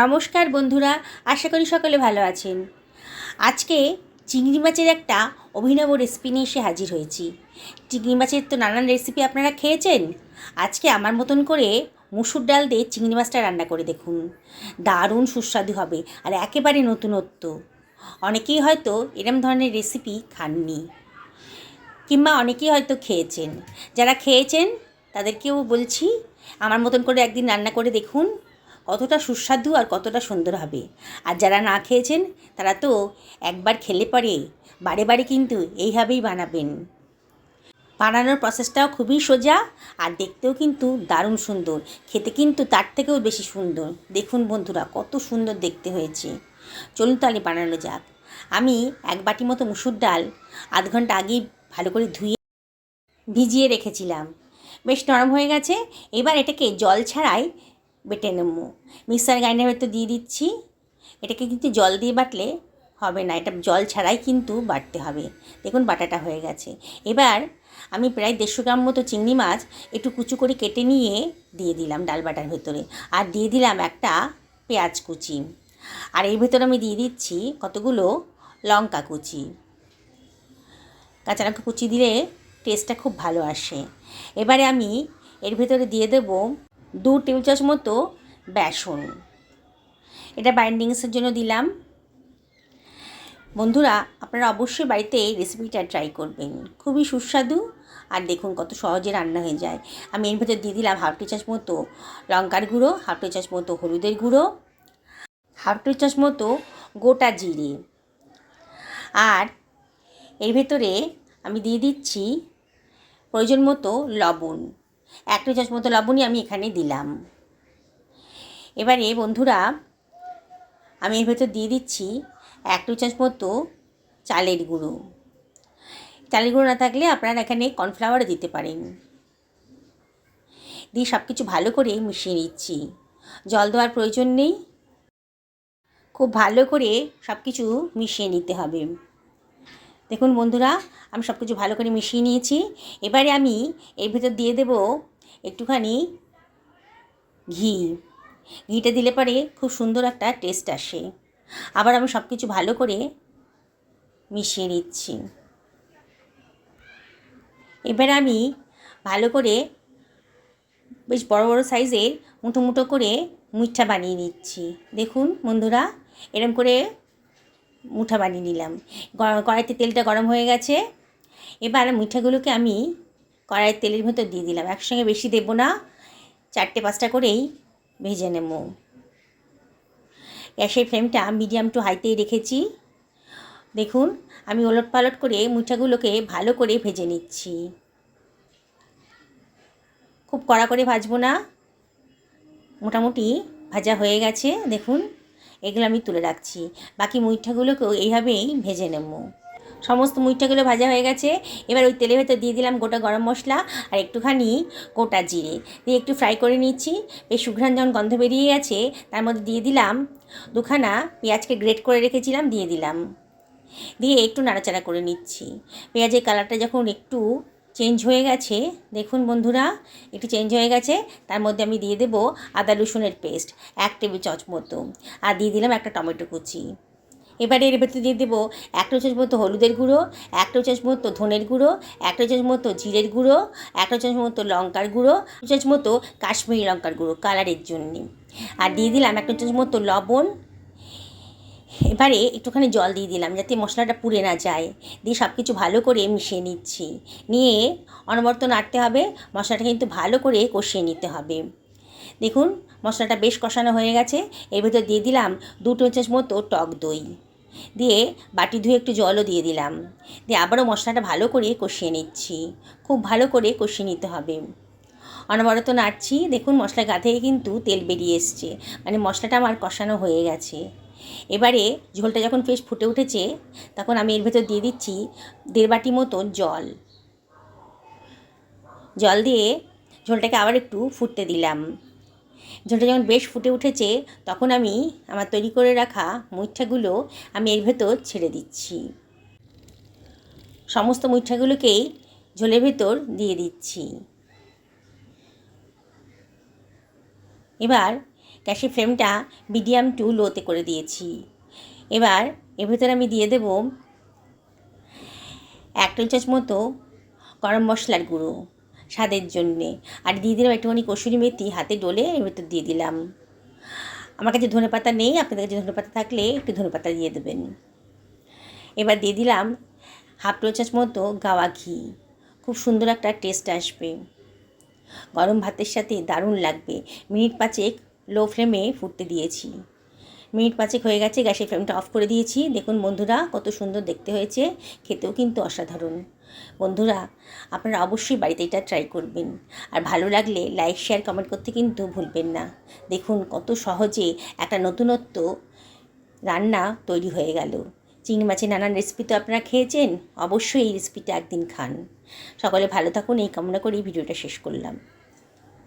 নমস্কার বন্ধুরা, আশা করি সকলে ভালো আছেন। আজকে চিংড়ি মাছের একটা অভিনব রেসিপি নিয়ে এসে হাজির হয়েছি। চিংড়ি মাছের তো নানান রেসিপি আপনারা খেয়েছেন। আজকে আমার মতন করে মুসুর ডাল দিয়ে চিংড়ি মাছটা রান্না করে দেখুন, দারুণ সুস্বাদু হবে আর একেবারে নতুনত্ব। অনেকেই হয়তো এরম ধরনের রেসিপি খাননি, কিংবা অনেকেই হয়তো খেয়েছেন। যারা খেয়েছেন তাদেরকেও বলছি, আমার মতন করে একদিন রান্না করে দেখুন, কতটা সুস্বাদু আর কতটা সুন্দর হবে। আর যারা না খেয়েছেন তারা তো একবার খেলে পরে বারে বারে কিন্তু এইভাবেই বানাবেন। বানানোর প্রসেসটাও খুবই সোজা আর দেখতেও কিন্তু দারুণ সুন্দর, খেতে কিন্তু তার থেকেও বেশি সুন্দর। দেখুন বন্ধুরা, কত সুন্দর দেখতে হয়েছে। চলুন তাহলে বানানো যাক। আমি এক বাটি মতো মুসুর ডাল আধ ঘন্টা আগেই ভালো করে ধুয়ে ভিজিয়ে রেখেছিলাম, বেশ নরম হয়ে গেছে। এবার এটাকে জল ছাড়াই বেটে নেব। মিক্সার গ্রাইন্ডারের ভেতর দিয়ে দিচ্ছি। এটাকে কিন্তু জল দিয়ে বাটলে হবে না, এটা জল ছাড়াই কিন্তু বাটতে হবে। দেখুন বাটাটা হয়ে গেছে। এবার আমি প্রায় 150 গ্রাম মতো চিংড়ি মাছ একটু কুচু করে কেটে নিয়ে দিয়ে দিলাম ডাল বাটার ভেতরে। আর দিয়ে দিলাম একটা পেঁয়াজ কুচি। আর এর ভেতরে আমি দিয়ে দিচ্ছি কতগুলো লঙ্কা কুচি। কাঁচা লঙ্কা কুচি দিলে টেস্টটা খুব ভালো আসে। এবারে আমি এর ভেতরে দিয়ে দেব 2 টেবিল চামচ মতো বেসন। এটা বাইন্ডিংসের জন্য দিলাম। বন্ধুরা, আপনারা অবশ্যই বাড়িতে এই রেসিপিটা ট্রাই করবেন, খুবই সুস্বাদু। আর দেখুন কত সহজে রান্না হয়ে যায়। আমি এর ভেতর দিয়ে দিলাম 1/2 টি চামচ মতো লঙ্কার গুঁড়ো, 1/2 টি চামচ মতো হলুদের গুঁড়ো, 1/2 টি চামচ মতো গোটা জিরে। আর এর ভেতরে আমি দিয়ে দিচ্ছি প্রয়োজন মতো লবণ। 1 টি চামচ মতো লবণই আমি এখানে দিলাম। এবারে বন্ধুরা, আমি এর ভেতর দিয়ে দিচ্ছি 1 টি চামচ মতো চালের গুঁড়ো। চালের গুঁড়ো না থাকলে আপনারা এখানে কর্নফ্লাওয়ারও দিতে পারেন। দিয়ে সব কিছু ভালো করে মিশিয়ে নিচ্ছি। জল দেওয়ার প্রয়োজন নেই, খুব ভালো করে সব কিছু মিশিয়ে নিতে হবে। দেখুন বন্ধুরা, আমি সব কিছু ভালো করে মিশিয়ে নিয়েছি। এবারে আমি এর ভেতর দিয়ে দেব একটুখানি ঘি। ঘিটা দিলে পরে খুব সুন্দর একটা টেস্ট আসে। আবার আমি সব কিছু ভালো করে মিশিয়ে নিচ্ছি। এবার আমি ভালো করে বেশ বড় বড় সাইজের মুঠো মুঠো করে মুইঠা বানিয়ে নিচ্ছি। দেখুন বন্ধুরা, এরম করে মুঠা বানিয়ে নিলাম। কড়াইতে তেলটা গরম হয়ে গেছে। এবার মুইঠাগুলোকে আমি কড়াইয়ের তেলের ভেতর দিয়ে দিলাম। একসঙ্গে বেশি দেবো না, 4-5টা করেই ভেজে নেব। গ্যাসের ফ্লেমটা মিডিয়াম টু হাইতেই রেখেছি। দেখুন আমি ওলট পালট করে মুইঠাগুলোকে ভালো করে ভেজে নিচ্ছি। খুব কড়া করে ভাজবো না, মোটামুটি ভাজা হয়ে গেছে। দেখুন এগুলো আমি তুলে রাখছি। বাকি মুইঠাগুলোকেও এইভাবেই ভেজে নেব। সমস্ত মুইঠাগুলো ভাজা হয়ে গেছে। এবার ওই তেলের ভেতর দিয়ে দিলাম গোটা গরম মশলা আর একটুখানি গোটা জিরে দিয়ে একটু ফ্রাই করে নিচ্ছি। বেশ সুঘ্রাণ যখন গন্ধ বেরিয়ে গেছে, তার মধ্যে দিয়ে দিলাম 2খানা পেঁয়াজকে গ্রেট করে রেখেছিলাম, দিয়ে দিলাম। দিয়ে একটু নাড়াচাড়া করে নিচ্ছি। পেঁয়াজের কালারটা যখন একটু চেঞ্জ হয়ে গেছে, দেখুন বন্ধুরা একটু চেঞ্জ হয়ে গেছে, তার মধ্যে আমি দিয়ে দেবো আদা রসুনের পেস্ট 1 টেবিল চামচ মতো। আর দিয়ে দিলাম একটা টমেটো কুচি। এবারে এর ভেতরে দিয়ে দেবো 1 টেবিল চামচ মতো হলুদের গুঁড়ো, 1 টেবিল চামচ মতো ধনের গুঁড়ো, 1 টেবিল চামচ মতো জিরের গুঁড়ো, 1 টেবিল চামচ মতো লঙ্কার গুঁড়ো, 1 চামচ মতো কাশ্মীরি লঙ্কার গুঁড়ো কালারের জন্যে। আর দিয়ে দিলাম 1 টেবিল চামচ মতো লবণ। এবারে একটুখানি জল দিয়ে দিলাম যাতে মশলাটা পুড়ে না যায়। দিয়ে সব কিছু ভালো করে মিশিয়ে নিচ্ছি। নিয়ে অনবরত নাড়তে হবে, মশলাটা কিন্তু ভালো করে কষিয়ে নিতে হবে। দেখুন মশলাটা বেশ কষানো হয়ে গেছে। এর ভেতর দিয়ে দিলাম 2 টেবিল চামচ মতো টক দই। দিয়ে বাটি ধুয়ে একটু জলও দিয়ে দিলাম। দিয়ে আবারও মশলাটা ভালো করে কষিয়ে নিচ্ছি। খুব ভালো করে কষিয়ে নিতে হবে। অনবরত নাড়ছি। দেখুন মশলা গা থেকে কিন্তু তেল বেরিয়ে এসছে, মানে মশলাটা আমার কষানো হয়ে গেছে। এবারে ঝোলটা যখন বেশ ফুটে উঠেছে, তখন আমি এর ভেতর দিয়ে দিচ্ছি 1.5 বাটি মতন জল। জল দিয়ে ঝোলটাকে আবার একটু ফুটতে দিলাম। ঝোলটা যখন বেশ ফুটে উঠেছে, তখন আমি আমার তৈরি করে রাখা মুইঠাগুলো আমি এর ভেতর ছেড়ে দিচ্ছি। সমস্ত মুইঠাগুলোকেই ঝোলের ভেতর দিয়ে দিচ্ছি। এবার গ্যাসের ফ্লেমটা মিডিয়াম টু লোতে করে দিয়েছি। এবার এর ভেতরে আমি দিয়ে দেব 1 টেবিল চামচ মতো গরম মশলার গুঁড়ো স্বাদের জন্যে, আর দিয়ে দিলাম একটুখানি কসুরি মেথি হাতে ডলে এর ভেতর দিয়ে দিলাম। আমার কাছে ধনেপাতা নেই, আপনাদের কাছে ধনেপাতা থাকলে একটু ধনেপাতা দিয়ে দেবেন। এবার দিয়ে দিলাম 1/2 টেবিল চামচ মতো গাওয়া ঘি, খুব সুন্দর একটা টেস্ট আসবে, গরম ভাতের সাথে দারুণ লাগবে। মিনিট 5 লো ফ্লেমে ফুটতে দিয়েছি। মিনিট 5 হয়ে গেছে, গ্যাসের ফ্লেমটা অফ করে দিয়েছি। দেখুন বন্ধুরা, কত সুন্দর দেখতে হয়েছে, খেতেও কিন্তু অসাধারণ। বন্ধুরা, আপনারা অবশ্যই বাড়িতে এটা ট্রাই করবেন, আর ভালো লাগলে লাইক শেয়ার কমেন্ট করতে কিন্তু ভুলবেন না। দেখুন কত সহজে একটা নতুনত্ব রান্না তৈরি হয়ে গেল। চিংড়ি মাছের নানান রেসিপি তো আপনারা খেয়েছেন, অবশ্যই এই রেসিপিটা একদিন খান। সকলে ভালো থাকুন এই কামনা করেই ভিডিওটা শেষ করলাম।